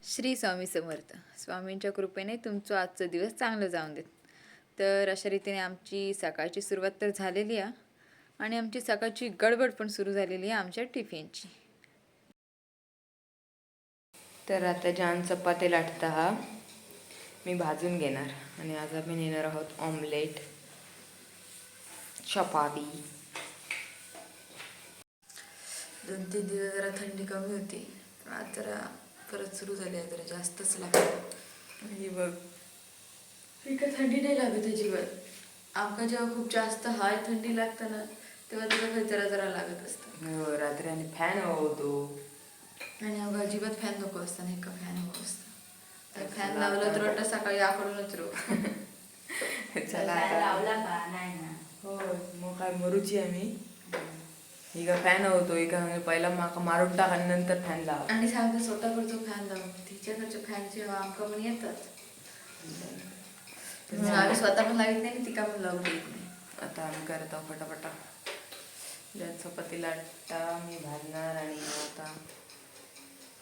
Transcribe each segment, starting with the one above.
श्री स्वामी समर्थ. स्वामींच्या कृपेने तुमचं आजचा दिवस चांगलं जाऊन देत. तर अशा रीतीने आमची सकाळची सुरुवात तर झालेली आहे आणि आमची सकाळची गडबड पण सुरू झालेली आहे आमच्या टिफिनची. तर आता जान चपाती लाटता हा मी भाजून घेणार आणि आज आम्ही नेणार आहोत ऑमलेट चपाती. 2-3 दिवस जरा थंडी कमी होती पण आज जरा परत सुरू झाली आहे, जरा जास्तच लागतं. ही बघ, इकडे थंडी नाही लागत अजिबात. आमका जेव्हा खूप जास्त हाय थंडी लागतं ना तेव्हा तुला जरा जरा लागत असतं. रात्री आणि फॅन होतो आणि अगं अजिबात फॅन नको असतं नाही का, फॅन नको असतं. फॅन लावलं तर वाटतं सकाळी आकडूनच रो. चला लावला का नाही ना. हो मग काय मरूची आम्ही. इका फॅन होतो इका म्हणजे पहिला माका मारून टाक आणि नंतर फॅन लाव आणि सांगते स्वतःकडचं फॅन लाव. तिच्याकडच्या फॅनचे आमका पण येतात. आम्ही स्वतः पण लावित नाही तिका पण लावू देत नाही. आता आम्ही करत आहोत फटाफटा. चपाती लाटा मी भाजणार आणि आता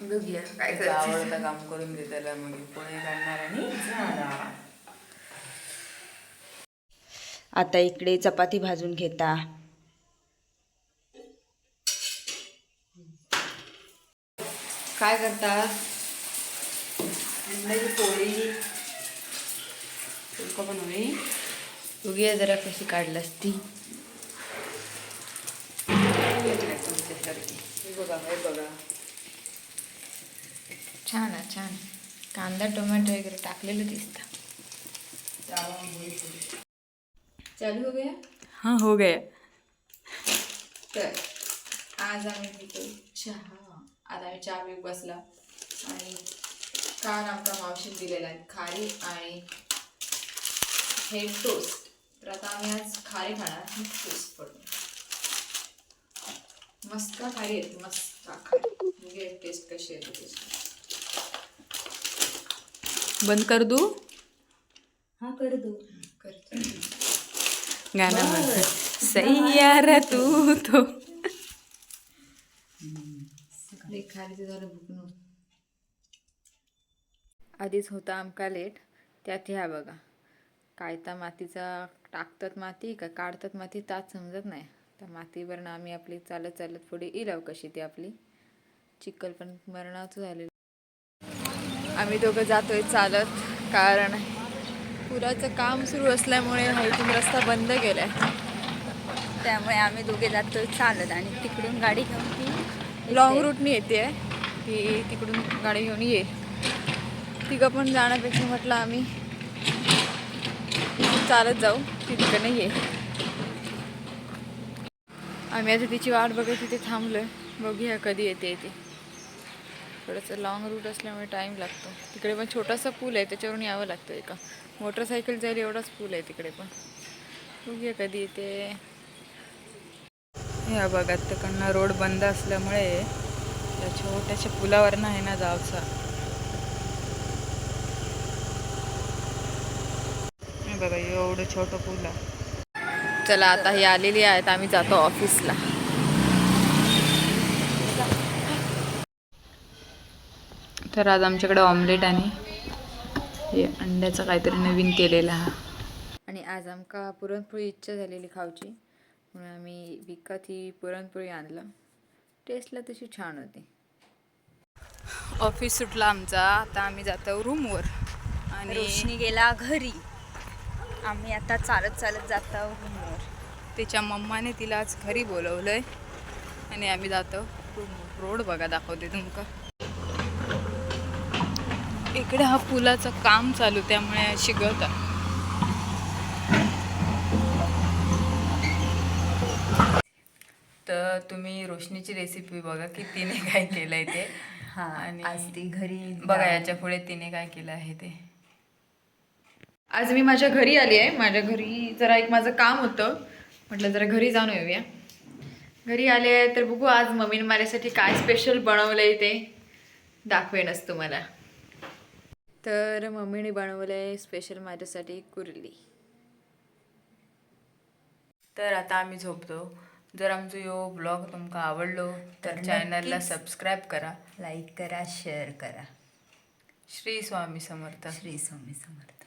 बघूया काय आवडतं काम करून दे त्याला. मग पोहे काढणार आणि जाणार. आता इकडे चपाती भाजून घेता. काय करतात? पोळी फुलका पण हवी. बघूया जरा कशी काढलास ती. बघा हे बघा, छान आहे छान. कांदा टोमॅटो वगैरे टाकलेलं दिसतं. चालू हो गया. हाँ हो गया. तर आज आम्ही पितो चहा. आज आम्ही चहा पिऊ बसला आणि काल आमच्या मावशीने दिलेला आहे खारी आणि हे टोस्ट. तर आता आम्ही आज खारी खाणार. टोस्ट पडून मस्त खारी येते, मस्त खारी. म्हणजे टेस्ट कशी येते त्याची. बंद कर दू. हाँ कर दो. करते गाना म्हणतो सैयारा तू तो. खारीचं झालं भुकणं. आधीच होता आमका लेट. त्यात ह्या बघा काय तर मातीचा टाकतात माती का काढतात माती त्यात समजत नाही. त्या मातीवरनं आम्ही आपली चालत चालत पुढे इलाव कशी ती आपली चिखल पण मरणाचं झालेलं. आम्ही दोघं जातोय चालत कारण पुराचं काम सुरू असल्यामुळे हा इथून रस्ता बंद केलाय. त्यामुळे आम्ही दोघे जातो चालत आणि तिकडून गाडी घेऊन ती लॉंग रूटनी येते की तिकडून गाडी घेऊन ये. तिघं पण जाण्यापेक्षा म्हटलं आम्ही चालत जाऊ, तिकडे ये. आम्ही आता तिची वाट बघत तिथे थांबलोय. बघूया कधी येते ती. थोडंसं लॉंग रूट असल्यामुळे टाईम लागतो. तिकडे पण छोटासा पूल आहे त्याच्यावरून यावं लागतं. एका मोटरसायकल जाईल एवढाच पूल आहे तिकडे पण. बघूया कधी येते. ह्या बघा तिकडनं रोड बंद असल्यामुळे त्या छोट्याशा पुलावर नाही ना जावसा. बघा एवढं छोटं पूल आहे. चला आता ही आलेली आहेत, आम्ही जातो ऑफिसला. तर आज आमच्याकडे ऑमलेट आणि हे अंड्याचं काहीतरी नवीन केलेलं आहे. आणि आज आमका पुरणपोळी इच्छा झालेली खाऊची म्हणून आम्ही विकत ही पुरणपोळी आणलं. टेस्टला तशी छान होती. ऑफिस सुटला आमचा. आता आम्ही जातो रूमवर आणि रोशनी गेला घरी. आम्ही आता चालत चालत जातो रूमवर. तिच्या मम्माने तिला आज घरी बोलवलंय आणि आम्ही जातो रूमवर. रोड बघा दाखवते तुमका. इकडे हा पुलाचं काम चालू त्यामुळे अशी गत आहे. तर तुम्ही रोशनीची रेसिपी बघा की तिने काय केलंय ते. हां आणि आज ती घरी बघा याच्या पुढे तिने काय केलं आहे ते. आज मी माझ्या घरी आली आहे. माझ्या घरी जरा एक माझं काम होतं, म्हटलं जरा घरी जाऊन येऊया. घरी आले आहे तर बघू आज मम्मीने माझ्यासाठी काय स्पेशल बनवलंय ते दाखवेनच तुम्हाला. तर मम्मीने बनवलंय स्पेशल माझ्यासाठी कुर्ली. तर आता आम्ही झोपतो. जर आमचा यो ब्लॉग तुमका आवडलो तर चॅनलला सबस्क्राईब करा, लाईक करा, शेअर करा. श्री स्वामी समर्थ. श्री स्वामी समर्थ.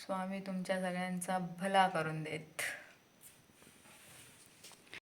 स्वामी तुमच्या सगळ्यांचा भला करून देत.